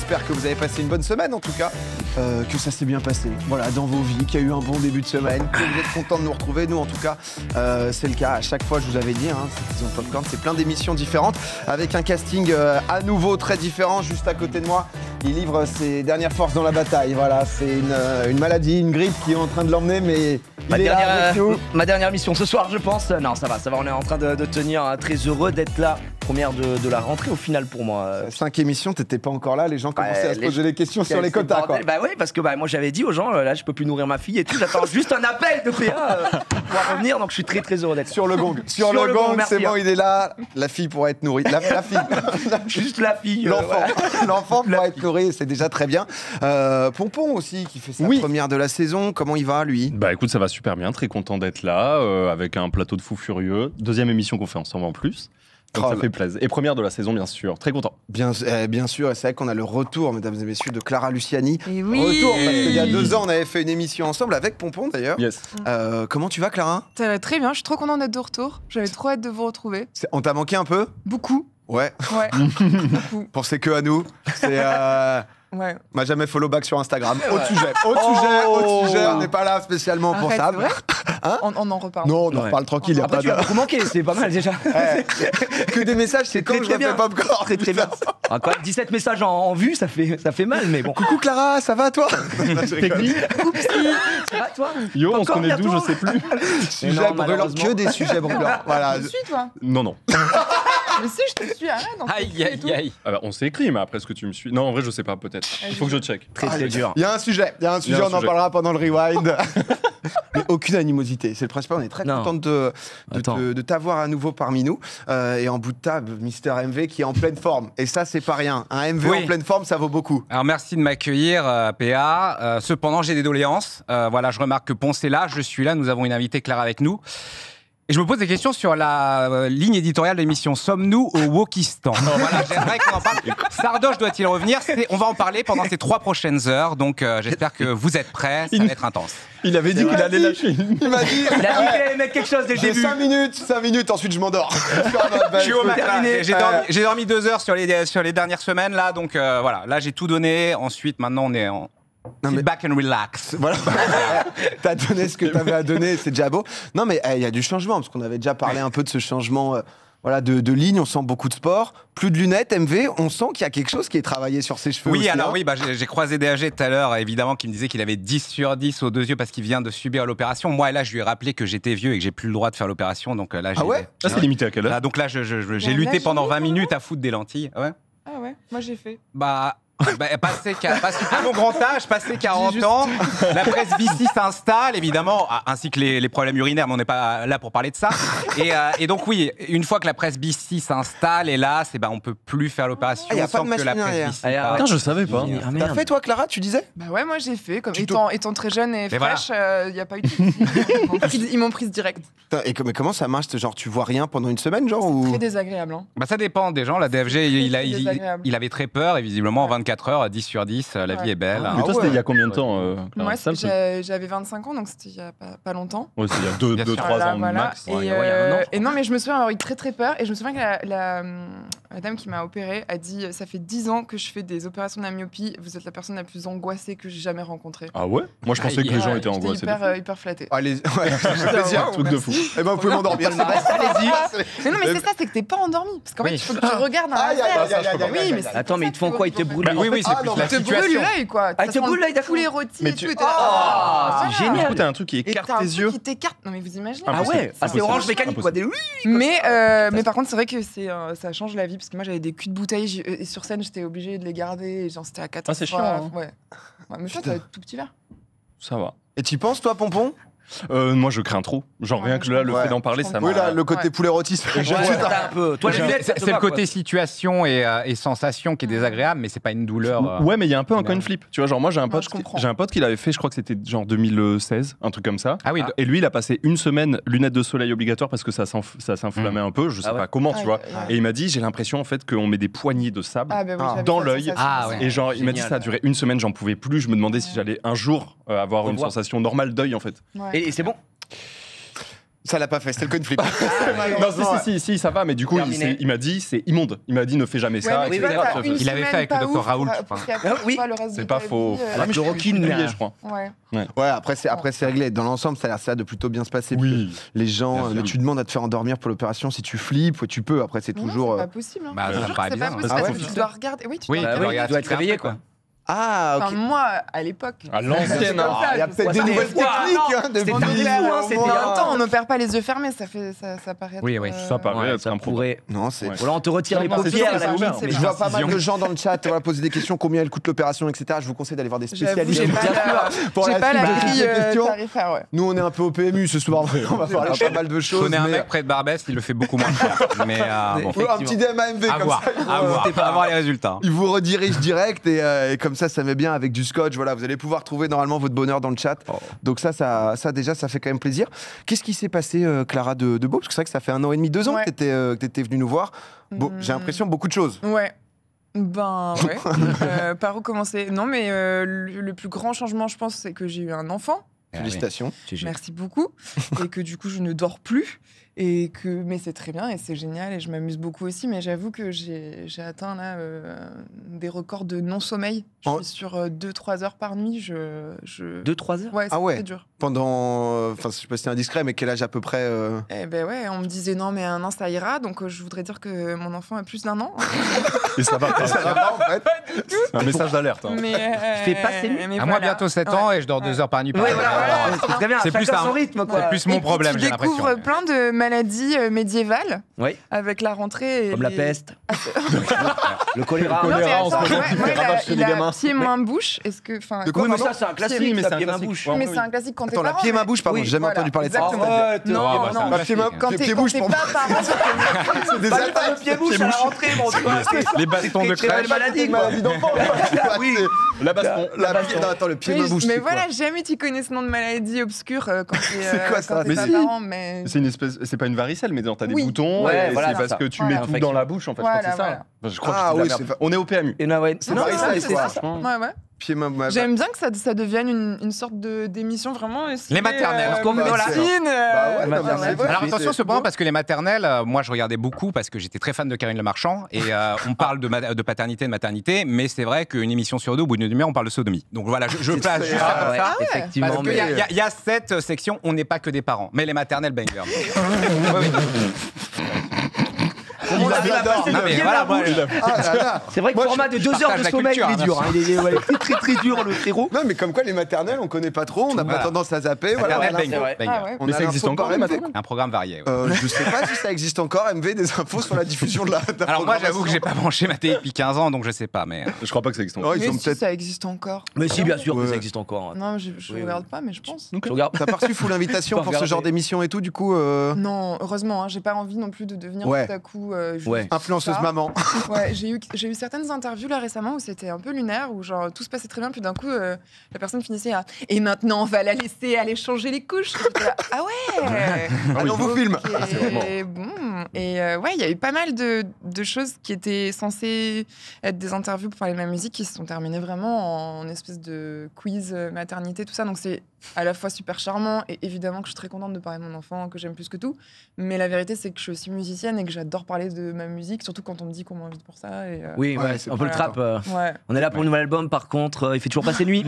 j'espère que vous avez passé une bonne semaine en tout cas, que ça s'est bien passé, voilà, dans vos vies, qu'il y a eu un bon début de semaine, que vous êtes contents de nous retrouver. Nous en tout cas, c'est le cas à chaque fois, je vous avais dit, cette saison Popcorn, c'est plein d'émissions différentes, avec un casting à nouveau très différent. Juste à côté de moi, il livre ses dernières forces dans la bataille, voilà, c'est une maladie, une grippe qui est en train de l'emmener, mais ma dernière mission ce soir, je pense. Non, ça va, on est en train de tenir, très heureux d'être là. Première de la rentrée au final pour moi. 5 émissions, t'étais pas encore là, les gens commençaient à se poser des questions sur les quotas, quoi. Bah oui, parce que moi j'avais dit aux gens, là je peux plus nourrir ma fille et tout, j'attends juste un appel de PA pour pouvoir revenir, donc je suis très heureux d'être sur le gong. Sur le gong, c'est bon, il est là, la fille pourra être nourrie. La fille. Juste la fille. L'enfant pourra être nourri, c'est déjà très bien. Pompon aussi, qui fait sa première de la saison, comment il va lui? Bah écoute, ça va super bien, très content d'être là, avec un plateau de fous furieux. Deuxième émission qu'on fait ensemble en plus. Donc ça fait plaisir. Et première de la saison, bien sûr. Très content. Bien sûr, et c'est vrai qu'on a le retour, mesdames et messieurs, de Clara Luciani. Et oui. Retour, parce qu'il y a 2 ans, on avait fait une émission ensemble avec Pompon d'ailleurs. Yes. Comment tu vas, Clara? Ça va très bien, je suis trop contente d'être de retour. J'avais trop hâte de vous retrouver. On t'a manqué un peu? Beaucoup. Ouais. Beaucoup. Pensez que à nous. C'est... Ouais. M'a jamais follow back sur Instagram. Autre sujet, on n'est pas là spécialement pour ça. C'est vrai on en reparle. Non, on en reparle tranquille. Après, tu as beaucoup manqué, c'est pas mal déjà. Que des messages, c'est quand je refais Popcorn. Très bien. 17 messages en vue, ça fait mal, mais bon. Coucou Clara, ça va toi? Technique. Ça va toi? Yo, on se connaît d'où, je sais plus. Sujet brûlant, que des sujets brûlants. Voilà. Tu me suis, toi? Non. Mais si, je te suis, arrête. Aïe. Ah bah, on s'est écrit, mais après, est-ce que tu me suis? Non, en vrai, je sais pas, peut-être. Il faut que je check. Très dur. Il y a un sujet, on en parlera pendant le rewind. Mais aucune animosité, c'est le principal. On est très content de t'avoir à nouveau parmi nous. Et en bout de table, Mister MV qui est en pleine forme. Et ça, c'est pas rien. Un MV en pleine forme, ça vaut beaucoup. Alors merci de m'accueillir, PA. Cependant, j'ai des doléances. Voilà, je remarque que Ponce est là, je suis là, nous avons une invitée Clara avec nous. Et je me pose des questions sur la ligne éditoriale de l'émission. Sommes-nous au Wokistan? Voilà, j'aimerais qu'on en parle. Sardoche doit-il revenir? On va en parler pendant ces 3 prochaines heures. Donc j'espère que vous êtes prêts. Ça va être intense. Il avait dit qu'il allait lâcher. Il m'a dit qu'il allait mettre quelque chose dès le début. 5 minutes, ensuite je m'endors. Je suis au matin. J'ai dormi 2 heures sur les dernières semaines là. Donc voilà, là j'ai tout donné. Ensuite, maintenant on est en... back and relax. Voilà. T'as donné ce que t'avais à donner, c'est déjà beau. Non, mais il y a du changement, parce qu'on avait déjà parlé un peu de ce changement de ligne. On sent beaucoup de sport, plus de lunettes, MV. On sent qu'il y a quelque chose qui est travaillé sur ses cheveux. Oui, aussi, j'ai croisé DAG tout à l'heure, évidemment, qui me disait qu'il avait 10 sur 10 aux 2 yeux parce qu'il vient de subir l'opération. Moi, là, je lui ai rappelé que j'étais vieux et que j'ai plus le droit de faire l'opération. Donc là, ça, c'est limité à quelle heure? Là, donc là, j'ai lutté pendant 20 minutes à foutre des lentilles. Ouais. Ah ouais, moi j'ai fait. Passé à mon grand âge, passé 40 ans, la presbytie s'installe, évidemment, ainsi que les problèmes urinaires, mais on n'est pas là pour parler de ça. Et donc oui, une fois que la presbytie s'installe, hélas, on peut plus faire l'opération sans que la presbytie... Putain, je savais pas. T'as fait toi, Clara, tu disais? Bah ouais, moi j'ai fait, comme étant très jeune et fraîche, il n'y a pas eu de... Ils m'ont prise direct. Et comment ça marche? Genre, tu vois rien pendant une semaine, genre ou... Très désagréable. Hein. Ça dépend des gens. La DFG, il avait très peur et visiblement en 24 heures, 10 sur 10, la vie est belle. Mais toi, c'était il y a combien de temps? Moi, j'avais 25 ans, donc c'était il y a pas longtemps. Ouais, c'est il y a 2-3 ans max. Et non, mais je me souviens avoir eu très peur. Et je me souviens que la dame qui m'a opérée a dit « Ça fait 10 ans que je fais des opérations de la myopie. Vous êtes la personne la plus angoissée que j'ai jamais rencontrée. » Ah ouais? Moi, je pensais que les gens étaient angoissés. Hyper flattée. Allez, plaisir. Un truc de fou. Eh ben, vous pouvez m'endormir. Allez-y. Mais non, mais c'est ça, c'est que t'es pas endormi. Parce qu'en fait, il faut que tu regardes un laser. Oui, mais attends, mais ils te font quoi? Ils te brûlent? Oui, c'est plus la situation. Ils te brûlent l'œil, quoi. Ils te brûlent l'œil Tous les rôtis et tout. C'est génial. Du coup, t'as un truc qui écarte tes yeux. Qui t'écarte. Non, mais vous imaginez? Ah ouais, c'est orange mécanique, quoi. Mais par contre, c'est vrai que ça change la vie. Parce que moi, j'avais des culs de bouteille. Et sur scène, j'étais obligée de les garder. Et genre, c'était à 4 Ah, c'est chiant. Ouais. Mais toi, t'as tout petit verre. Ça va. Et tu penses, toi, Pompon? Moi, je crains trop. Genre, rien que là, le fait d'en parler, ça m'a... Oui, là, le côté poulet rôti, c'est c'est le côté situation et sensation qui est désagréable, mais c'est pas une douleur. Ouais, mais il y a un peu un coin flip. Tu vois, genre, moi, j'ai un pote qui l'avait fait, je crois que c'était genre 2016, un truc comme ça. Ah oui. Et lui, il a passé une semaine lunettes de soleil obligatoire parce que ça s'inflammait un peu. Je sais pas comment, tu vois. Et il m'a dit, j'ai l'impression, en fait, qu'on met des poignées de sable dans l'œil. Et genre, il m'a dit, ça a duré une semaine, j'en pouvais plus. Je me demandais si j'allais un jour avoir une sensation normale d'œil, en fait. Et c'est bon? Ça l'a pas fait, c'était le coin flip. Non, si, ça va, mais du coup, il m'a dit, c'est immonde. Il m'a dit, ne fais jamais ça, etc. Il avait fait avec le docteur Raoult. Oui, c'est pas faux. La chloroquine, je crois. Ouais, après c'est réglé. Dans l'ensemble, ça a l'air ça de plutôt bien se passer. Oui. Les gens, tu demandes à te faire endormir pour l'opération. Si tu flippes, tu peux. Après, c'est toujours. C'est pas possible. Bah, ça paraît bizarre. C'est pas possible. Tu dois regarder. Oui, tu dois être réveillé, quoi. Ah, ok. Enfin, moi, à l'époque. À l'ancienne, il y a peut-être des nouvelles techniques. C'était il y a un temps, on n'opère pas les yeux fermés, ça paraît. Oui. Ça paraît être un problème. Non, c'est. Voilà, on te retire les paupières. Je vois pas mal de gens dans le chat poser des questions, combien elle coûte l'opération, etc. Je vous conseille d'aller voir des spécialistes. J'ai pas la grille tarifaire. Nous, on est un peu au PMU ce soir. On va parler pas mal de choses. Je connais un mec près de Barbès, il le fait beaucoup moins cher. Mais un petit DMAMV comme ça. À voir les résultats. Il vous redirige direct et comme ça met bien avec du scotch. Voilà, vous allez pouvoir trouver normalement votre bonheur dans le chat. Donc ça déjà, ça fait quand même plaisir. Qu'est-ce qui s'est passé, Clara, de beau? Parce que c'est vrai que ça fait 1 an et demi, 2 ans que t'étais venue nous voir. Bon, j'ai l'impression beaucoup de choses. Ouais. Par où commencer? Non, mais le plus grand changement, je pense, c'est que j'ai eu un enfant. Félicitations. Merci beaucoup. Et que du coup, je ne dors plus. Mais c'est très bien et c'est génial et je m'amuse beaucoup aussi. Mais j'avoue que j'ai atteint là des records de non-sommeil. Je suis sur 2-3 heures par nuit. 2-3 heures? Ouais, c'est très dur. Pendant. Enfin, je sais pas si c'est indiscret, mais quel âge à peu près Eh ben ouais, on me disait non, mais 1 an ça ira. Donc je voudrais dire que mon enfant a plus d'1 an. Et ça va pas. Ça va pas en fait. C'est un message d'alerte. Mais je fais passer nuit. Moi, bientôt 7 ans et je dors 2 heures par nuit. C'est très bien. C'est plus son rythme, quoi. C'est plus mon problème, j'ai l'impression. Tu découvres plein de maladies médiévales. Oui. Avec la rentrée. Comme la peste. Le choléra. On se ravache chez les gamins. Pied, main, bouche. Est-ce que. Oui, mais ça, c'est un classique. Mais ça, pied, main, bouche. Mais c'est un classique quand t'es parent. Attends, la pied, main, bouche, pardon, j'ai jamais entendu parler de ça. Non, quand t'es bouche pour moi. C'est des attaques. Le pied, bouche à la rentrée, mon Dieu. Les bâtons de crèche. Maladie d'enfant. Oui. La baston. Attends, le pied, main, bouche. Mais voilà, jamais tu connais ce nom de maladie obscure quand t'es pas parent. C'est une espèce. C'est pas une varicelle, mais t'as des boutons. Ouais, et voilà, c'est parce que tu mets tout dans la bouche, en fait. Je crois que c'est ça. Je crois que c'est on est au PMU. C'est ça. Ouais. Pied, main, j'aime bien que ça devienne une sorte d'émission vraiment. Les maternelles. Alors attention cependant parce que les maternelles, moi je regardais beaucoup parce que j'étais très fan de Karine Le Marchand et on parle de paternité, de maternité, mais c'est vrai qu'une émission sur 2, au bout d'une demi-heure, on parle de sodomie. Donc voilà, je place juste comme ça. Effectivement. Parce qu'il y a cette section, on n'est pas que des parents, mais les maternelles banger. C'est vrai que le format de 2 heures de sommeil, il est dur. Il est très très dur, le frérot. Non, mais comme quoi les maternelles, on connaît pas trop, on n'a pas tendance à zapper. Mais ça existe encore, les maternelles? Un programme varié. Je sais pas si ça existe encore, MV, des infos sur la diffusion de la. Alors moi, j'avoue que j'ai pas branché ma télé depuis 15 ans, donc je sais pas. Mais je crois pas que ça existe encore. Mais si ça existe encore. Mais si, bien sûr que ça existe encore. Non, je regarde pas, mais je pense. T'as pas reçu full invitation pour ce genre d'émission et tout, du coup Non, heureusement, j'ai pas envie non plus de devenir tout à coup. Influenceuse maman. Ouais, j'ai eu certaines interviews là récemment où c'était un peu lunaire, où genre tout se passait très bien, puis d'un coup la personne finissait à et maintenant on va la laisser aller changer les couches. Là, ah ouais. Allez, on vous filme. Et bon, ouais, il y a eu pas mal de choses qui étaient censées être des interviews pour parler de ma musique qui se sont terminées vraiment en espèce de quiz maternité, tout ça. Donc c'est à la fois super charmant et évidemment que je suis très contente de parler de mon enfant, que j'aime plus que tout. Mais la vérité, c'est que je suis aussi musicienne et que j'adore parler de ma musique, surtout quand on me dit qu'on m'invite pour ça. Oui, c'est un peu le trap. On est là pour le nouvel album, par contre, il fait toujours passer nuit.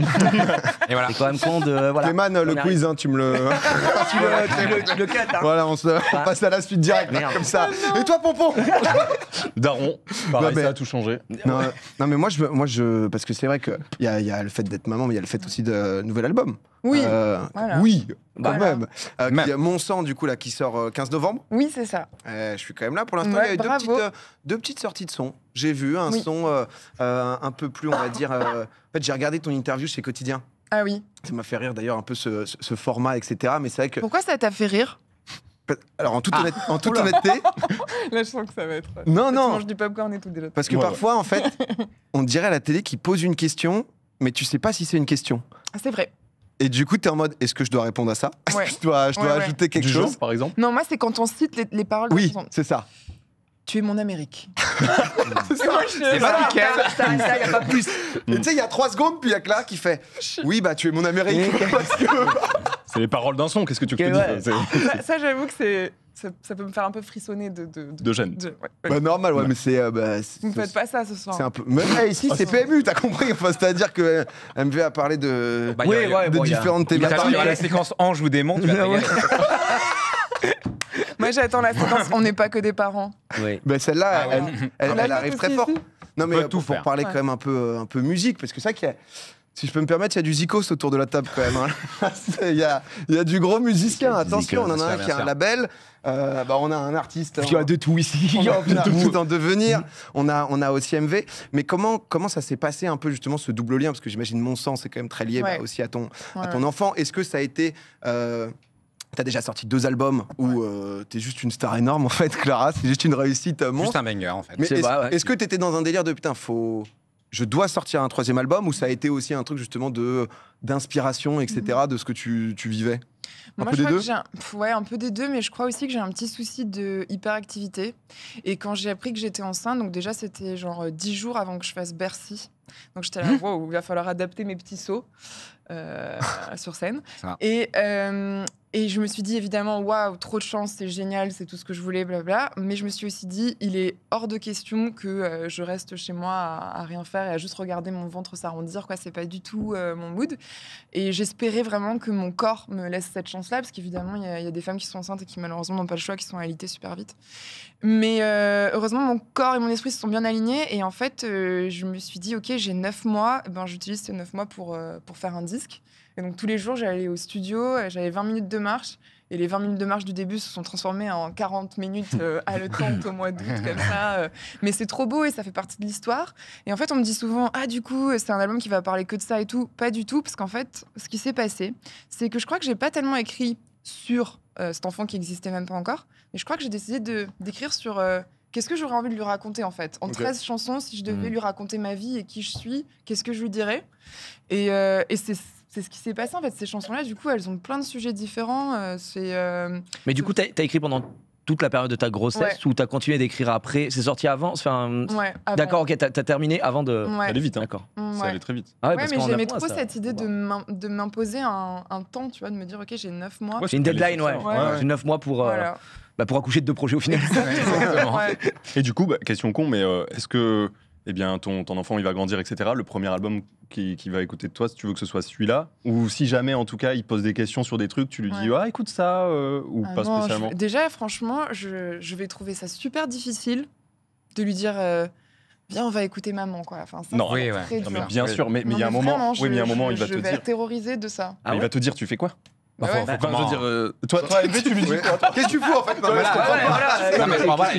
Et voilà. C'est quand même con de. Voilà. Clément, le quiz, tu me le. tu le cut. Voilà, on passe à la suite direct, comme ça. Et toi, Pompon? Daron, pareil, ça a tout changé. Non, mais moi, parce que c'est vrai qu'il y a le fait d'être maman, mais il y a le fait aussi de nouvel album. Oui, oui, quand même. Mon sang, du coup, là, qui sort 15 novembre. Oui, c'est ça. Je suis quand même là pour l'instant. Il y a eu deux petites sorties de sons. J'ai vu un son un peu plus, on va dire. En fait, j'ai regardé ton interview chez Quotidien. Ah oui. Ça m'a fait rire d'ailleurs un peu ce format, etc. Mais c'est vrai que. Pourquoi ça t'a fait rire? Alors, en toute honnêteté. Là, je sens que ça va être. Non. Tu manges du popcorn et tout déjà. Parce que parfois, en fait, on dirait à la télé qu'il pose une question, mais tu sais pas si c'est une question. C'est vrai. Et du coup, t'es en mode, est-ce que je dois répondre à ça? Est-ce que je dois ajouter quelque chose, par exemple? Non, moi, c'est quand on cite les paroles. Oui, c'est ça. Tu es mon Amérique. C'est pas nickel. Ça, y a pas plus. Et tu sais, il y a 3 secondes, puis il y a Clara qui fait oui, bah tu es mon Amérique. Parce que C'est les paroles d'un son, qu'est-ce que tu veux que je te dise? Ça, j'avoue que ça peut me faire un peu frissonner de gêne. Bah, normal, ouais, mais c'est. Vous ne faites pas ça ce soir. C'est un peu. Même là, ici, c'est PMU, t'as compris? Enfin, c'est-à-dire que MV a parlé de différentes thématiques. Il y a la séquence ange ou démon, tu vas te régaler. Moi, j'attends la séquence on n'est pas que des parents. Oui. Bah, celle-là, elle arrive très fort. Non, mais tout pour parler quand même un peu musique, parce que c'est ça qu'il y a. Si je peux me permettre, il y a du zikos autour de la table quand même. Hein. Il y a du gros musicien. Attention, on en a un qui a un label. On a un artiste. Il y a de tout ici. Il y a tout en devenir. On a aussi MV. Mais comment ça s'est passé un peu justement ce double lien? Parce que j'imagine mon sang, c'est quand même très lié aussi à ton enfant. Est-ce que ça a été... T'as déjà sorti 2 albums où t'es juste une star énorme en fait, Clara. C'est juste une réussite monstre. Juste un banger en fait. Mais est-ce que t'étais dans un délire de putain, je dois sortir un 3e album, ou ça a été aussi un truc justement d'inspiration, etc., de ce que tu vivais? Moi, je crois que un peu des deux, mais je crois aussi que j'ai un petit souci de hyperactivité. Et quand j'ai appris que j'étais enceinte, donc déjà c'était genre 10 jours avant que je fasse Bercy. Donc j'étais là, wow, il va falloir adapter mes petits sauts sur scène. Et je me suis dit évidemment, waouh, trop de chance, c'est génial, c'est tout ce que je voulais, blabla. Mais je me suis aussi dit, il est hors de question que je reste chez moi à rien faire et à juste regarder mon ventre s'arrondir, quoi. C'est pas du tout mon mood. Et j'espérais vraiment que mon corps me laisse cette chance-là, parce qu'évidemment, il y a des femmes qui sont enceintes et qui malheureusement n'ont pas le choix, qui sont alitées super vite. Mais heureusement, mon corps et mon esprit se sont bien alignés. Et en fait, je me suis dit, ok, j'ai 9 mois, j'utilise ces 9 mois pour faire un disque. Et donc tous les jours, j'allais au studio, j'avais 20 minutes de marche. Et les 20 minutes de marche du début se sont transformées en 40 minutes haletantes au mois d'août, comme ça. Mais c'est trop beau et ça fait partie de l'histoire. Et en fait, on me dit souvent, ah, du coup, c'est un album qui va parler que de ça et tout. Pas du tout, parce qu'en fait, ce qui s'est passé, c'est que je crois que j'ai pas tellement écrit sur cet enfant qui existait même pas encore. Mais je crois que j'ai décidé d'écrire sur qu'est-ce que j'aurais envie de lui raconter, en fait. En 13 chansons, si je devais lui raconter ma vie et qui je suis, qu'est-ce que je lui dirais? Et c'est ce qui s'est passé en fait. Ces chansons-là, du coup, elles ont plein de sujets différents. Mais du coup, t'as écrit pendant toute la période de ta grossesse ou t'as continué d'écrire après? C'est sorti avant? Avant. D'accord, ok, t'as terminé avant de. Ça allait vite, hein. D'accord. Ça allait très vite. Mais j'aimais trop cette idée de m'imposer un temps, tu vois, de me dire, ok, j'ai 9 mois. C'est une deadline, J'ai 9 mois pour accoucher de 2 projets au final. Et du coup, question con, mais est-ce que ton enfant il va grandir, etc. Le premier album qui va écouter de toi, si tu veux que ce soit celui-là, ou si jamais en tout cas il pose des questions sur des trucs, tu lui dis écoute ça ou pas spécialement? Déjà, franchement, je vais trouver ça super difficile de lui dire viens, on va écouter maman, quoi. Enfin, ça, non, mais bien sûr, mais il y a un moment, il va te dire. Je vais être terrorisée de ça. Il va te dire tu fais quoi? Toi, MV, tu lui dis quoi? Qu'est-ce que tu fous en fait?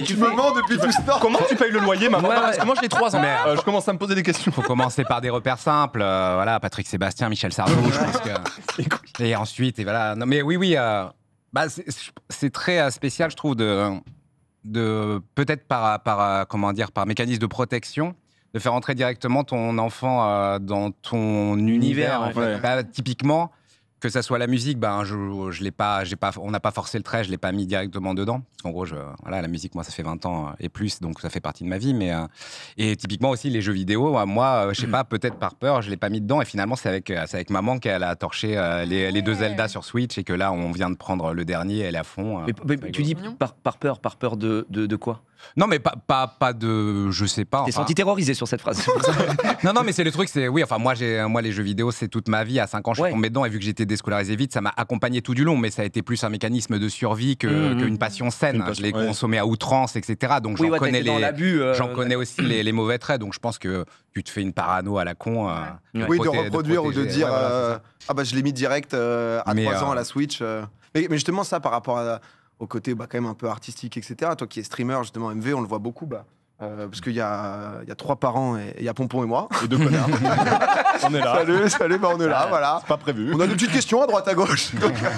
Tu me mens depuis tout ce temps. Comment tu payes le loyer, maman? Parce que moi j'ai 3 ans. Je commence à me poser des questions. Faut commencer par des repères simples. Voilà, Patrick Sébastien, Michel Sardou, je pense que. Et ensuite, et voilà. Non, mais oui. C'est très spécial, je trouve, de peut-être par mécanisme de protection, de faire entrer directement ton enfant dans ton univers. En fait. Typiquement. Que ça soit la musique, je l'ai pas, on n'a pas forcé le trait, je l'ai pas mis directement dedans. Parce qu'en gros, la musique, moi, ça fait 20 ans et plus, donc ça fait partie de ma vie. Mais et typiquement aussi les jeux vidéo, moi, je sais pas, peut-être par peur, je l'ai pas mis dedans. Et finalement, c'est avec maman qu'elle a torché les 2 Zelda sur Switch et que là, on vient de prendre le dernier, elle est à fond. Mais tu dis par peur de quoi? Non, mais pas de, je sais pas. T'es senti terrorisé sur cette phrase. non, mais c'est le truc, moi les jeux vidéo, c'est toute ma vie. À 5 ans, je suis tombé dedans et vu que j'étais déscolarisé vite, ça m'a accompagné tout du long. Mais ça a été plus un mécanisme de survie qu'une passion saine. Je l'ai consommé à outrance, etc. Donc j'en connais aussi les mauvais traits. Donc je pense que tu te fais une parano à la con. De reproduire ou de dire je l'ai mis direct à 3 ans à la Switch. Mais justement, ça par rapport au côté quand même un peu artistique, etc. Toi qui es streamer, justement, MV, on le voit beaucoup, parce qu'il y a 3 parents, et il y a Pompon et moi. Et 2 connards. On est là. Salut, on est là, voilà. C'est pas prévu. On a des petites questions à droite, à gauche.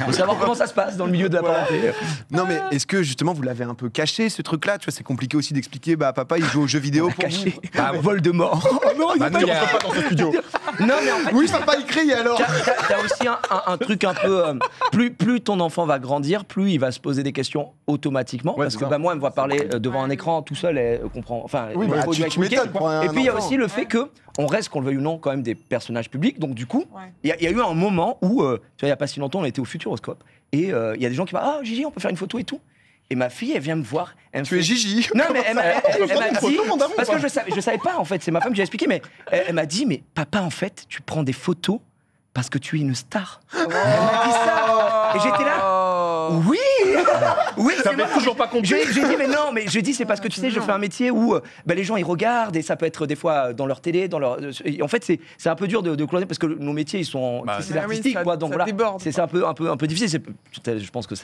Faut savoir comment ça se passe dans le milieu de la parenté. Non, mais est-ce que, justement, vous l'avez un peu caché, ce truc-là? Tu vois, c'est compliqué aussi d'expliquer, papa, il joue aux jeux vidéo pour caché. Voldemort. Non, il n'est pas dans ce studio. Non, mais en fait, oui, papa, il crie, alors. T'as aussi un truc un peu... plus ton enfant va grandir, plus il va se poser des questions automatiquement. Parce que moi, elle me voit parler devant un écran tout seul, elle comprend prend. Enfin, oui, bah, tu m'étonnes. Et puis il y a aussi le fait que on reste, qu'on le veuille ou non, quand même des personnages publics. Donc du coup, il y a eu un moment où, tu vois, il n'y a pas si longtemps, on était au Futuroscope et il y a des gens qui disent ah Gigi, on peut faire une photo et tout. Et ma fille, elle vient me voir. Tu es Gigi. Non, mais elle m'a dit. Parce que je savais pas, en fait. C'est ma femme qui m'a expliqué. Mais elle m'a dit, mais papa, en fait, tu prends des photos parce que tu es une star. Elle m'a dit ça. Et j'étais là. Oui. Oui, ça fait toujours pas compris. J'ai dit, mais non, mais je dis, c'est parce que tu sais, je fais un métier où les gens, ils regardent et ça peut être des fois dans leur télé, dans leur. En fait, c'est un peu dur de cloisonner parce que nos métiers, ils sont. C'est artistique, quoi. Donc voilà. C'est un peu difficile. Je pense que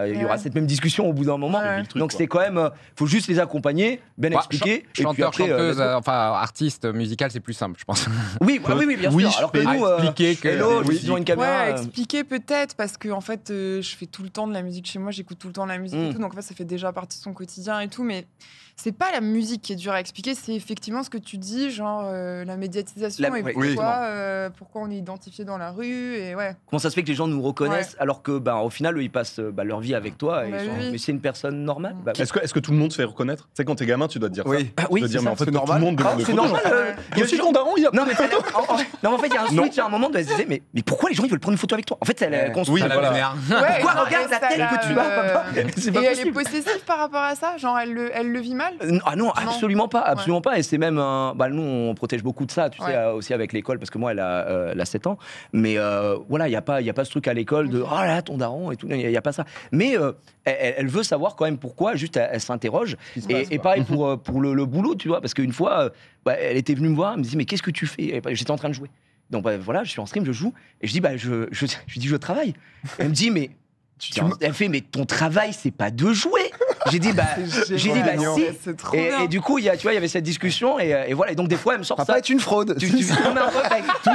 il y aura cette même discussion au bout d'un moment. Donc c'est quand même. Faut juste les accompagner, bien expliquer. Chanteur, chanteuse, enfin artiste musical, c'est plus simple, je pense. Oui, bien sûr. Alors que nous, expliquer que. Une caméra. Expliquer peut-être parce que en fait, je fais tout le temps de la musique chez moi, j'écoute tout le temps de la musique et tout, donc en fait, ça fait déjà partie de son quotidien et tout, mais c'est pas la musique qui est dure à expliquer, c'est effectivement ce que tu dis, genre la médiatisation et pourquoi on est identifié dans la rue et Comment ça se fait que les gens nous reconnaissent alors que au final eux, ils passent leur vie avec toi et mais c'est une personne normale. Est-ce que tout le monde se fait reconnaître? Tu sais, quand t'es gamin, tu dois te dire ça. Oui, tu dois dire mais en fait tout le monde demande des photos. C'est normal. Il y a aussi ton daron, il a. Non mais en fait il y a un switch à un moment de se dire mais pourquoi les gens ils veulent prendre une photo avec toi? En fait elle construit la Pourquoi regarde la tête que tu as, papa? Et elle est possessive par rapport à ça, genre elle le vit mal? Ah non, absolument pas. Et c'est même nous on protège beaucoup de ça, tu sais, aussi avec l'école parce que moi elle a 7 ans. Mais voilà, il y a pas ce truc à l'école de oh là ton daron et tout, il y a pas ça. Mais elle veut savoir quand même pourquoi, juste elle s'interroge. Et pareil pour le boulot, tu vois, parce qu'une fois elle était venue me voir, elle me dit mais qu'est-ce que tu fais? J'étais en train de jouer. Donc voilà, je suis en stream, je joue et je dis je travaille. Elle me dit mais elle fait mais ton travail c'est pas de jouer. J'ai dit si. Et du coup il y avait cette discussion et voilà. Et donc des fois elle me sort ça. Pas être une fraude. Tout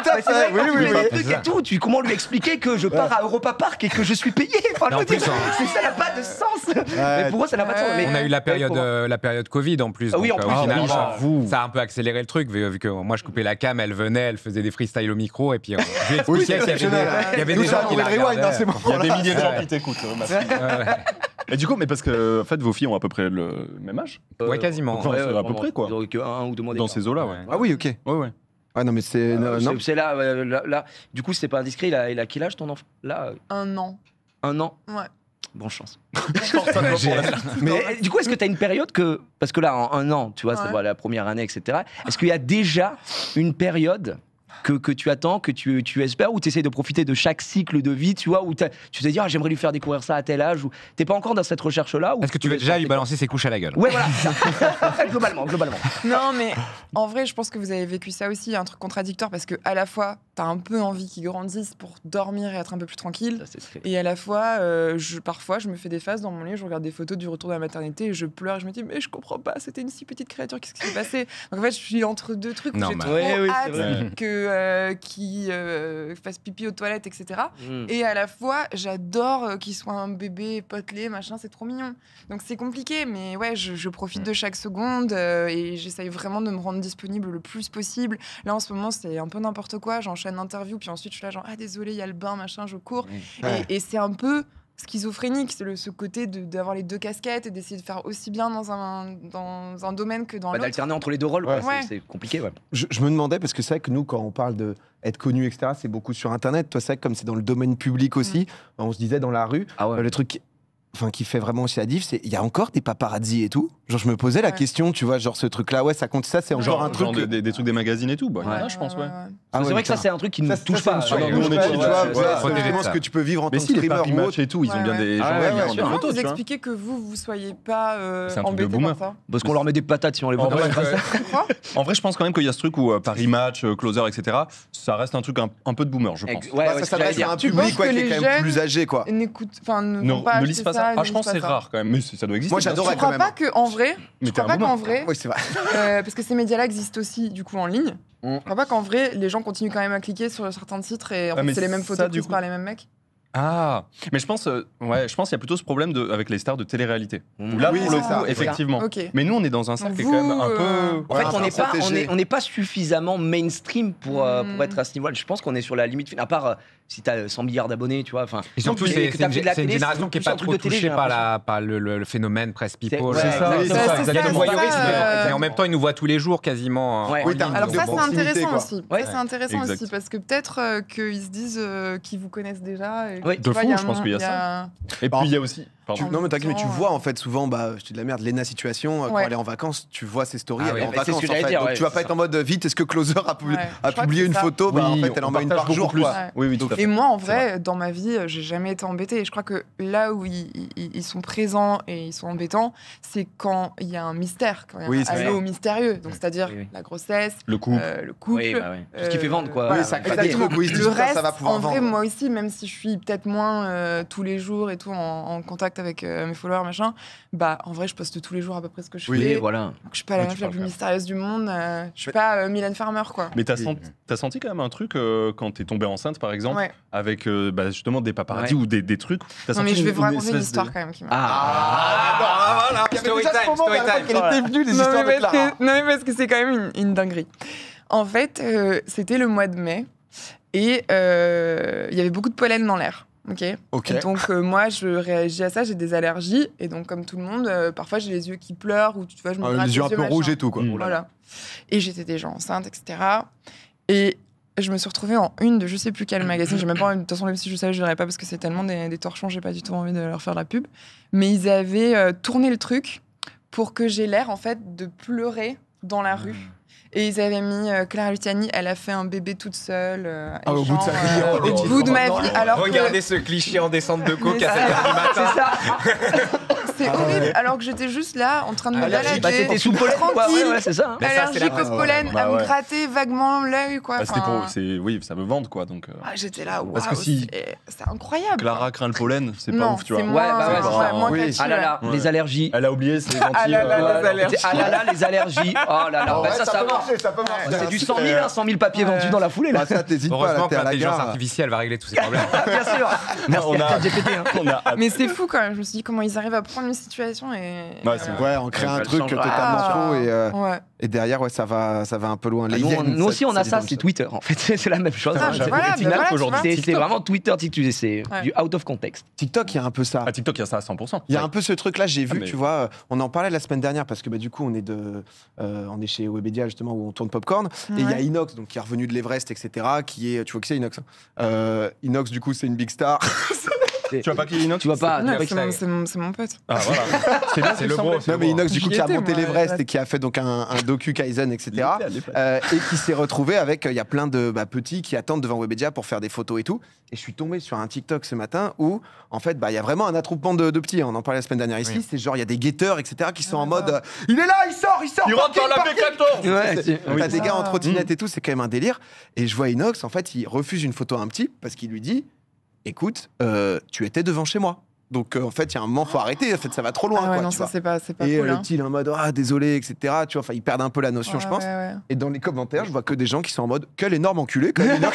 à fait. Oui. Comment lui expliquer que je pars à Europa Park et que je suis payé? Ça n'a pas de sens. Mais pour moi ça n'a pas de sens. On a eu la période Covid en plus. Oui, en plus. Finalement, ça a un peu accéléré le truc vu que moi je coupais la cam, elle venait, elle faisait des freestyles au micro et puis je lui expliquais qu'il y avait des gens qui la regardaient. Il y a des milliers de gens qui t'écoutent. Et du coup, mais parce que en fait, vos filles ont à peu près le même âge. Ouais, quasiment. À peu près quoi. Un ou deux mois dans ces eaux-là, ouais. Ah oui, ok. Ouais. Ah non, mais c'est là. Du coup, c'est pas indiscret. Il a quel âge ton enfant? Là. 1 an. 1 an. Ouais. Bonne chance. Mais du coup, est-ce que tu as une période parce que là, en 1 an, tu vois, c'est la première année, etc. Est-ce qu'il y a déjà une période que tu attends, que tu espères, ou tu essaies de profiter de chaque cycle de vie, tu vois, où tu te dis j'aimerais lui faire découvrir ça à tel âge, ou t'es pas encore dans cette recherche-là? Est-ce que tu veux déjà lui balancer ses couches à la gueule? Ouais, voilà. globalement. Non, mais en vrai, je pense que vous avez vécu ça aussi, un truc contradictoire, parce que à la fois, t'as un peu envie qu'il grandisse pour dormir et être un peu plus tranquille, et à la fois, parfois, je me fais des phases dans mon lit, je regarde des photos du retour de la maternité et je pleure, et je me dis mais je comprends pas, c'était une si petite créature, qu'est-ce qui s'est passé? Donc en fait, je suis entre deux trucs où j'ai trop hâte qui fasse pipi aux toilettes, etc. Et à la fois, j'adore qu'il soit un bébé potelé, machin, c'est trop mignon. Donc c'est compliqué, mais ouais, je profite de chaque seconde et j'essaye vraiment de me rendre disponible le plus possible. Là, en ce moment, c'est un peu n'importe quoi. J'enchaîne l'interview, puis ensuite, je suis là genre, désolé, il y a le bain, machin, je cours. Et c'est un peu schizophrénique, ce côté d'avoir les deux casquettes et d'essayer de faire aussi bien dans un domaine que dans l'autre. D'alterner entre les deux rôles, c'est compliqué. Je me demandais, parce que c'est vrai que nous, quand on parle d'être connu, etc., c'est beaucoup sur Internet. Toi, c'est vrai que comme c'est dans le domaine public aussi, on se disait dans la rue, le truc qui fait vraiment aussi la diff, c'est il y a encore des paparazzi et tout. Genre, je me posais la question, tu vois, genre ce truc-là, ça compte, ça, c'est encore un truc. Genre des trucs des magazines et tout, je pense, c'est vrai que ça, c'est un truc qui ne touche pas. C'est ce que tu peux vivre en tant que streamer ou autre et tout, ils ont bien des gens qui prennent des photos. Vous expliquez que vous soyez pas embêtés par ça? Parce qu'on leur met des patates si on les voit. En vrai, je pense quand même qu'il y a ce truc où Paris Match, Closer, etc., ça reste un truc un peu de boomer, je pense. Ça s'adresse à un public qui est quand même plus âgé, quoi. Ne lisent pas ça. Je pense que c'est rare quand même, mais ça doit exister. Moi, j'adorais quand même. Je crois pas qu'en vrai, oui, c'est vrai. parce que ces médias-là existent aussi du coup en ligne. Je crois pas qu'en vrai, les gens continuent quand même à cliquer sur certains titres et en fait, c'est les mêmes photos prises par les mêmes mecs. Ah, mais je pense qu'il y a plutôt ce problème avec les stars de télé-réalité. Là, pour le coup, effectivement. Okay. Mais nous, on est dans un cercle qui est quand même un peu... En fait, on n'est pas suffisamment mainstream pour être à ce niveau-là. Je pense qu'on est sur la limite, à part si tu as 100 milliards d'abonnés, tu vois. Et surtout, c'est une génération qui n'est pas trop touchée par le phénomène Presse People. C'est ça. Il y a du voyeurisme, mais en même temps, ils nous voient tous les jours quasiment. Alors ça, c'est intéressant aussi. C'est intéressant aussi, parce que peut-être qu'ils se disent qu'ils vous connaissent déjà. De fou, je pense qu'il y a ça. Et puis, il y a aussi... Non mais t'inquiète, mais tu vois en fait souvent, je dis de la merde, Léna Situation, quand elle est en vacances, tu vois ses stories, elle est en vacances en fait. Donc tu vas pas être en mode vite, est-ce que Closer a publié une photo, en fait elle en met une par jour. Et moi en vrai, dans ma vie, j'ai jamais été embêtée. Et je crois que là où ils sont présents et ils sont embêtants, c'est quand il y a un mystère, quand il y a un halo mystérieux. Donc c'est-à-dire la grossesse, le couple, tout ce qui fait vendre quoi. Le reste, en vrai, moi aussi, même si je suis peut-être moins tous les jours et tout en contact avec mes followers, machin, en vrai, je poste tous les jours à peu près ce que je fais. Voilà. Donc, je suis pas la meuf la plus mystérieuse du monde. Je suis pas Mylène Farmer, quoi. Mais t'as senti quand même un truc quand t'es tombée enceinte, par exemple, avec justement des paparazzis ou des trucs. Non, mais je vais vous raconter une histoire quand même qui m'a. Voilà. Story time. Elle était venue les histoires de Clara. Non, mais parce que c'est quand même une dinguerie. En fait, c'était le mois de mai et il y avait beaucoup de pollen dans l'air. Okay. Et donc moi je réagis à ça, j'ai des allergies et donc comme tout le monde, parfois j'ai les yeux qui pleurent ou tu vois je me gratte les yeux un peu rouges et tout quoi. Voilà. Et j'étais déjà enceinte, etc. Et je me suis retrouvée en une de je sais plus quel magazine. J'ai même pas, de toute façon même si je savais je dirais pas parce que c'est tellement des torchons, j'ai pas du tout envie de leur faire de la pub. Mais ils avaient tourné le truc pour que j'ai l'air en fait de pleurer dans la rue. Et ils avaient mis Clara Luciani, elle a fait un bébé toute seule. Au bout de sa vie. Au bout de ma vie. Regardez ce cliché en descente de coke à 7h du matin. C'est ça. C'est horrible. Alors que j'étais juste là, en train de me balader. T'étais sous pollen, tranquille. C'est ça. Allergique au pollen, à me gratter vaguement l'œil, quoi. Oui, ça me vante, quoi. Donc. J'étais là, waouh. Parce que si c'est incroyable. Clara craint le pollen, c'est pas ouf, tu vois. Ah là là, les allergies. Elle a oublié ses lentilles. Ah là là, les allergies. Oh là là, ça va. C'est du 100 000 papiers vendus dans la foulée. Là. Ça, t'hésites pas. Heureusement que l'intelligence artificielle va régler tous ces problèmes. Bien sûr. Merci. Mais c'est fou quand même. Je me suis dit comment ils arrivent à prendre une situation et. On crée un truc totalement faux et derrière ça va un peu loin. Nous aussi on a ça, c'est Twitter en fait. C'est la même chose. C'est vraiment Twitter. C'est du out of context. TikTok, il y a un peu ça. TikTok, il y a ça à 100%. Il y a un peu ce truc là. J'ai vu, tu vois, on en parlait la semaine dernière parce que du coup on est chez Webedia justement où on tourne Popcorn et il y a Inox donc qui est revenu de l'Everest etc. qui est, tu vois que c'est Inox. Inox du coup c'est une big star. Tu vois pas qui est Inox? Tu vois pas. C'est mon pote. Ah voilà. C'est le gros. Non mais Inox du coup qui a monté l'Everest et qui a fait donc un docu Kaizen etc. Et qui s'est retrouvé avec il y a plein de petits qui attendent devant Webedia pour faire des photos et tout. Et je suis tombé sur un TikTok ce matin où en fait il y a vraiment un attroupement de petits. On en parlait la semaine dernière ici. C'est genre il y a des guetteurs etc. qui sont en mode il est là, il sort. Il rentre dans la B14. T'as des gars en trottinette et tout, c'est quand même un délire. Et je vois Inox en fait il refuse une photo à un petit parce qu'il lui dit écoute, tu étais devant chez moi. Donc en fait, il y a un moment, faut arrêter. En fait, ça va trop loin. Quoi, non, ça c'est pas et cool. Le petit, il est en mode désolé, etc. Tu vois, enfin, ils perdent un peu la notion, je pense. Et dans les commentaires, je vois que des gens qui sont en mode quel énorme enculé. Quand même,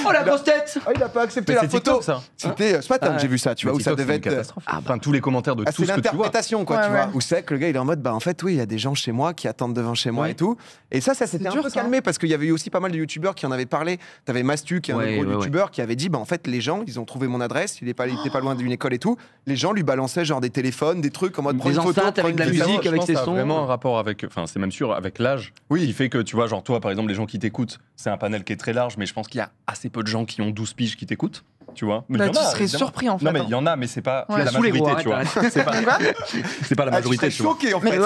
oh la grosse tête. Il a pas accepté la photo. C'était ce matin que j'ai vu ça. Tu vois où ça devait être catastrophe. Enfin, tous les commentaires de tout ce que tu vois. C'est l'interprétation, quoi. Tu vois où c'est que le gars, il est en mode en fait, oui, il y a des gens chez moi qui attendent devant chez moi et tout. Et ça s'était un peu calmé parce qu'il y avait eu aussi pas mal de youtubeurs qui en avaient parlé. T'avais Mastu, qui est un gros youtubeur, qui avait dit en fait, les gens, ils ont trouvé mon adresse. Il était pas loin d'une école et tout. Les gens lui balançaient genre des téléphones, des trucs en mode des enceintes avec de la musique, avec ses sons. Vraiment un rapport avec, enfin c'est même sûr avec l'âge, qui fait que tu vois genre toi par exemple les gens qui t'écoutent, c'est un panel qui est très large, mais je pense qu'il y a assez peu de gens qui ont 12 piges qui t'écoutes. Tu vois, mais tu serais surpris en fait. Non mais il y en a, mais c'est pas la majorité, tu vois. C'est pas la majorité, tu vois. Choqué en fait.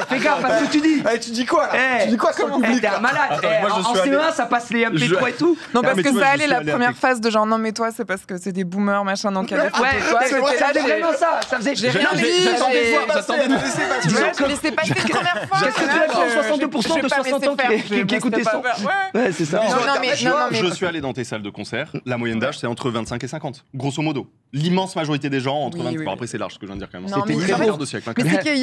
Fais gaffe à ce que tu dis. Tu dis quoi là? Tu dis quoi comme public? T'es un malade. En CE1 ça passe les MP3 et tout. Non parce que ça allait la première phase de genre non mais toi c'est parce que c'est des boomers machin donc ouais ça faisait vraiment ça. Ça faisait j'ai rien dit. J'attendais de laisser passer. Je laissais passer une première fois. Qu'est-ce que tu as dit 62% de 60 ans qui écoutaient ça? Ouais c'est ça. Je suis allé dans tes salles de concert. La moyenne d'âge c'est entre entre 25 et 50, grosso modo. L'immense majorité des gens entre 20. Après, c'est large ce que je viens de dire quand même. C'était une affaire de siècle.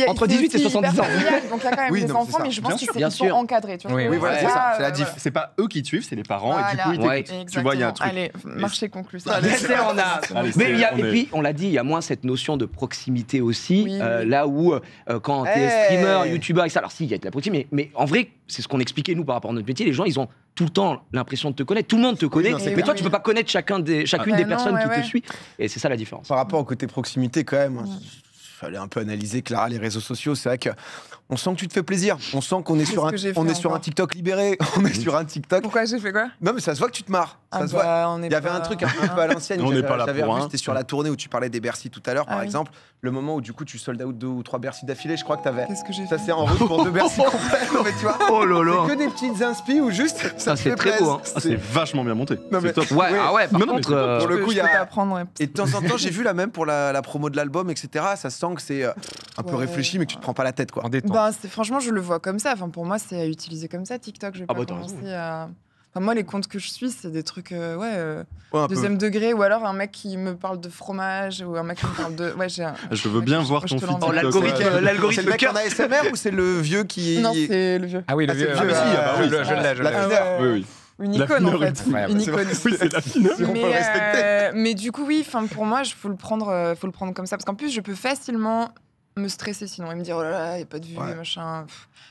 Entre 18 et 70 ans. Donc il y a quand même des enfants, mais je pense qu'ils sont encadrés. Oui, voilà, c'est ça. C'est la diff. C'est pas eux qui te suivent, c'est les parents. Et du coup, ils t'écoutent. Tu vois, il y a un truc. Allez, marché conclu. Et puis, on l'a dit, il y a moins cette notion de proximité aussi. Là où, quand t'es streamer, youtubeur, etc. Alors, si, il y a de la proximité, mais en vrai, c'est ce qu'on expliquait nous par rapport à notre métier. Les gens, ils ont tout le temps l'impression de te connaître. Tout le monde te connaît, mais toi, tu peux pas connaître chacune des personnes qui te suit. Et c'est ça la différence. Par rapport au côté proximité, quand même, il fallait un peu analyser, Clara, les réseaux sociaux. C'est vrai qu'on sent que tu te fais plaisir. On sent qu'on est sur un TikTok libéré. On est sur un TikTok. Pourquoi j'ai fait quoi? Non, mais ça se voit que tu te marres. Il y avait un truc un peu à l'ancienne. On n'est pas là pour C'était sur la tournée où tu parlais des Bercy tout à l'heure, par exemple. Le moment où du coup tu sold out 2 ou 3 Bercy d'affilée, je crois que t'avais. Qu'est-ce que j'ai fait? Ça c'est en route pour 2 Bercy complètes. Mais tu vois, oh là là. C'est que des petites inspi ou juste. Ça c'est très beau. Hein. C'est vachement bien monté. C'est top. Ouais, par contre, pour le coup, il y a. Apprendre, et de temps en temps, j'ai vu la même pour la promo de l'album, etc. Ça sent que c'est un peu réfléchi, mais que tu te prends pas la tête, quoi. En détente. Bah, franchement, je le vois comme ça. Enfin, pour moi, c'est à utiliser comme ça TikTok. Je vais pas commencer à. Enfin, moi, les comptes que je suis, c'est des trucs, deuxième degré, ou alors un mec qui me parle de fromage, ou un mec qui me parle de. Ouais, je veux bien voir ton feed. L'algorithme. C'est le mec en ASMR ou c'est le vieux qui. Non, c'est le vieux. Ah oui, le vieux. Je l'ai. Oui. Une icône, en fait. Une icône. Oui, c'est la fineur. On peut le respecter. Mais du coup, oui, pour moi, il faut le prendre comme ça. Parce qu'en plus, je peux facilement me stresser sinon et me dire, oh là là, il n'y a pas de vue, machin.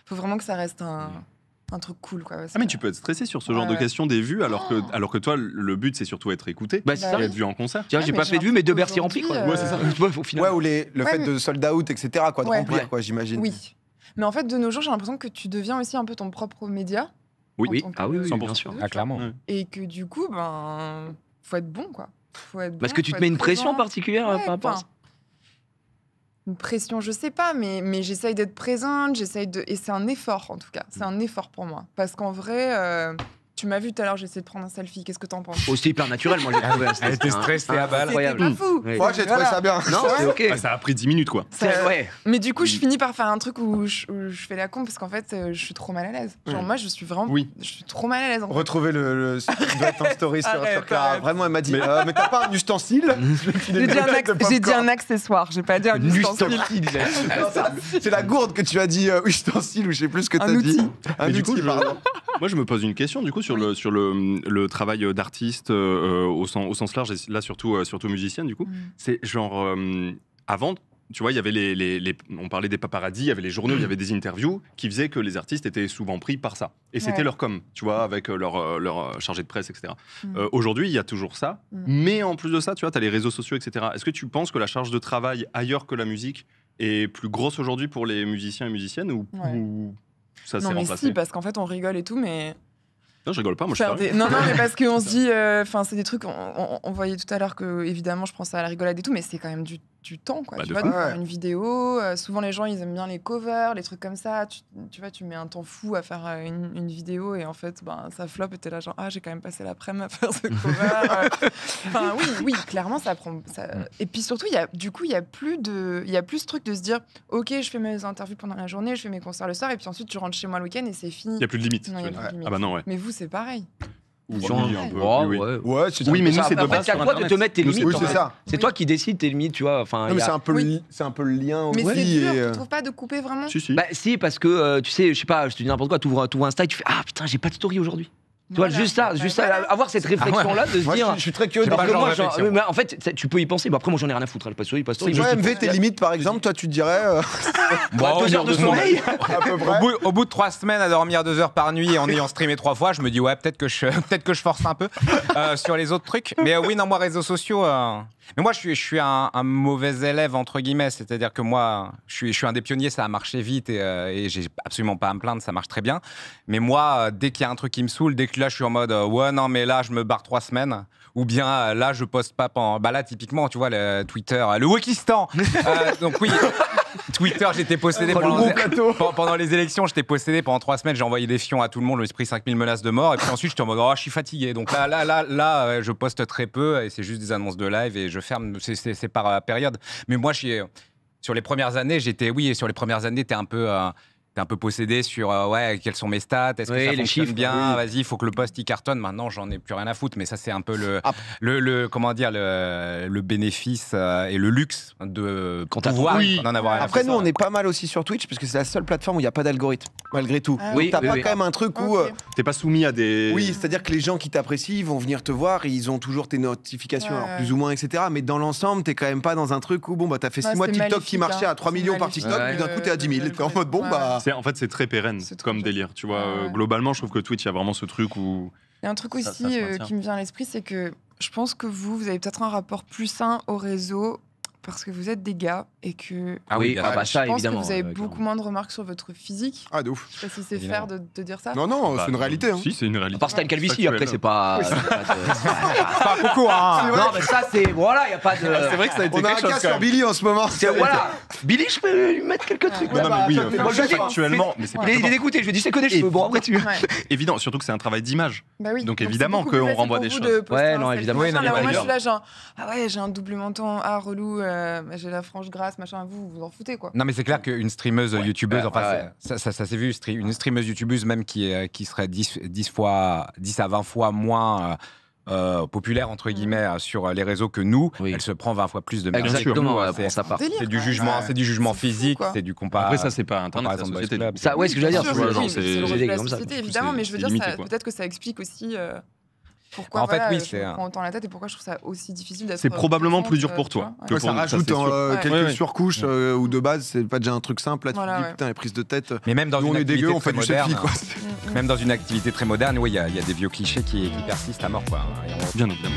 Faut vraiment que ça reste un truc cool, quoi. Mais tu peux être stressé sur ce genre de questions des vues, alors que toi, le but, c'est surtout être écouté, être vu en concert. Tiens, j'ai pas fait de vue, mais 2 Bercy remplis, quoi. Ouais, c'est ça. Au final. Ouais, ou le fait de sold out, etc., quoi, de remplir, quoi, j'imagine. Oui. Mais en fait, de nos jours, j'ai l'impression que tu deviens aussi un peu ton propre média. Oui, bien sûr. Ah, clairement. Et que du coup, faut être bon, quoi. Parce que tu te mets une pression particulière par rapport à ça? Une pression, je sais pas, mais j'essaye d'être présente, et c'est un effort, en tout cas. C'est un effort pour moi. Parce qu'en vrai, tu m'as vu tout à l'heure, j'ai essayé de prendre un selfie. Qu'est-ce que t'en penses? Oh, c'était hyper naturel, moi, j'ai trouvé. Elle était stressée à balle. C'était pas fou. Moi, j'ai trouvé ça bien. Non, c'est ok. Ça a pris 10 minutes, quoi. Mais du coup, je finis par faire un truc où je fais la con, parce qu'en fait, je suis trop mal à l'aise. Genre, moi, je suis vraiment. Je suis trop mal à l'aise. Retrouvez le story sur Clara. Vraiment, elle m'a dit mais t'as pas un ustensile? J'ai dit un accessoire, j'ai pas dit un ustensile. C'est la gourde que tu as dit ustensile, ou je sais plus ce que t'as dit. Un outil, pardon. Moi, je me pose une question, du coup, sur le travail d'artiste au sens large, et là, surtout musicienne, du coup. C'est genre, avant, tu vois, il y avait on parlait des paparazzis, il y avait les journaux, il y avait des interviews qui faisaient que les artistes étaient souvent pris par ça. Et c'était leur com, tu vois, avec leur chargé de presse, etc. Aujourd'hui, il y a toujours ça. Mais en plus de ça, tu vois, tu as les réseaux sociaux, etc. Est-ce que tu penses que la charge de travail ailleurs que la musique est plus grosse aujourd'hui pour les musiciens et musiciennes, ou ça s'est remplacé? Non, mais si, parce qu'en fait, on rigole et tout, mais... Non, je rigole pas, moi je suis Non, mais parce qu'on se dit, c'est des trucs, on voyait tout à l'heure que, évidemment, je pense à la rigolade et tout, mais c'est quand même du temps, quoi. Tu vois, de faire une vidéo, souvent les gens, ils aiment bien les covers, les trucs comme ça. Tu vois, tu mets un temps fou à faire une vidéo et en fait, ça flop et t'es là genre, j'ai quand même passé l'après-midi à faire ce cover. Enfin, oui, clairement, ça prend... Et puis surtout, il y a plus ce truc de se dire, ok, je fais mes interviews pendant la journée, je fais mes concerts le soir, et puis ensuite, tu rentres chez moi le week-end et c'est fini. Il n'y a plus de limite. Ah bah non, ouais. Mais vous, c'est pareil. Oui, oui, mais nous, c'est de base. C'est à toi de te mettre tes limites. Oui, c'est ça. C'est toi qui décides tes limites, tu vois. Enfin, mais c'est un peu le lien aussi. Mais c'est dur, tu trouves pas de couper vraiment? Si, parce que, tu sais, je sais pas, je te dis n'importe quoi, tu ouvres Insta et tu fais, ah putain, j'ai pas de story aujourd'hui. Tu vois, juste ça, avoir cette réflexion-là, de se dire. Je suis très curieux. En fait, tu peux y penser. Après, moi, j'en ai rien à foutre. Pas story, pas story. Toi, MV, tes limites, par exemple, toi, tu te dirais. 2 heures de sommeil. Au bout de 3 semaines à dormir 2 heures par nuit en ayant streamé 3 fois, je me dis, ouais, peut-être que je force un peu sur les autres trucs. Mais oui, non, moi, réseaux sociaux. Mais moi, je suis un mauvais élève, entre guillemets. C'est-à-dire que moi, je suis un des pionniers, ça a marché vite et j'ai absolument pas à me plaindre, ça marche très bien. Mais moi, dès qu'il y a un truc qui me saoule, dès que là, je suis en mode ouais, non, mais là, je me barre 3 semaines. Ou bien là, je poste pas pendant. Bah là, typiquement, tu vois, le Twitter, le Wokistan. Donc oui, Twitter, j'étais possédé pendant les élections, j'étais possédé pendant 3 semaines, j'ai envoyé des fions à tout le monde, je me suis pris 5000 menaces de mort. Et puis ensuite, j'étais en mode je suis fatigué. Donc là, je poste très peu et c'est juste des annonces de live et je ferme. C'est par période. Mais moi, sur les premières années, t'es un peu. t'es un peu possédé sur quelles sont mes stats, est-ce que ça fonctionne bien, vas-y, il faut que le poste il cartonne. Maintenant, j'en ai plus rien à foutre, mais ça c'est un peu le bénéfice et le luxe de pouvoir d'en avoir. Après, nous, on est pas mal aussi sur Twitch parce que c'est la seule plateforme où il n'y a pas d'algorithme, malgré tout. T'as pas quand même un truc où t'es pas soumis à des. Oui, c'est-à-dire que les gens qui t'apprécient ils vont venir te voir, et ils ont toujours tes notifications, alors plus ou moins, etc. Mais dans l'ensemble, t'es quand même pas dans un truc où t'as fait 6 mois TikTok qui marchait à 3 millions par TikTok, puis d'un coup t'es à 10 000. T'es en mode en fait, c'est très pérenne comme délire, tu vois. Globalement, je trouve que Twitch, il y a vraiment ce truc où. Il y a un truc aussi qui me vient à l'esprit, c'est que je pense que vous avez peut-être un rapport plus sain au réseau parce que vous êtes des gars et que ça je pense évidemment. Que vous avez beaucoup moins de remarques sur votre physique. Ah de ouf. Je sais pas si c'est fair de dire ça. Non, c'est une réalité. Si, c'est une réalité. À part Stan Calvici, après c'est pas. Pas beaucoup, hein. Non, mais ça c'est voilà, il y a pas de. C'est vrai que ça a été quelque chose. On a un cas sur Billy en ce moment. Voilà. Billy, je peux lui mettre quelques trucs. Non, mais oui. Factuellement, mais c'est pas. Il est dégoûté. Je lui dis c'est connais cheveux. Bon après tu. Évident, surtout que c'est un travail d'image. Donc évidemment qu'on renvoie des choses. Ouais, non, évidemment. Moi je suis là genre j'ai un double menton, relou, j'ai la frange grasse, machin. Vous en foutez quoi. Non mais c'est clair qu'une streameuse youtubeuse, ça s'est vu, une streameuse youtubeuse même qui serait 10 à 20 fois moins populaire entre guillemets sur les réseaux que nous, elle se prend 20 fois plus de merde. Exactement, c'est du jugement physique, c'est du compas. Après ça c'est pas Internet, c'est la société. Ça ouais, ce que je veux dire, c'est le reflet de la société évidemment, mais je veux dire peut-être que ça explique aussi pourquoi en fait, je me prends autant la tête et pourquoi je trouve ça aussi difficile d'être. C'est probablement plus dur pour toi. Ça rajoute quelques surcouches où de base c'est pas déjà un truc simple. Là tu te dis putain les prises de tête. Mais même dans une activité on fait du selfie quoi. Même dans une activité très moderne, il y a des vieux clichés qui persistent à mort quoi. Bien évidemment.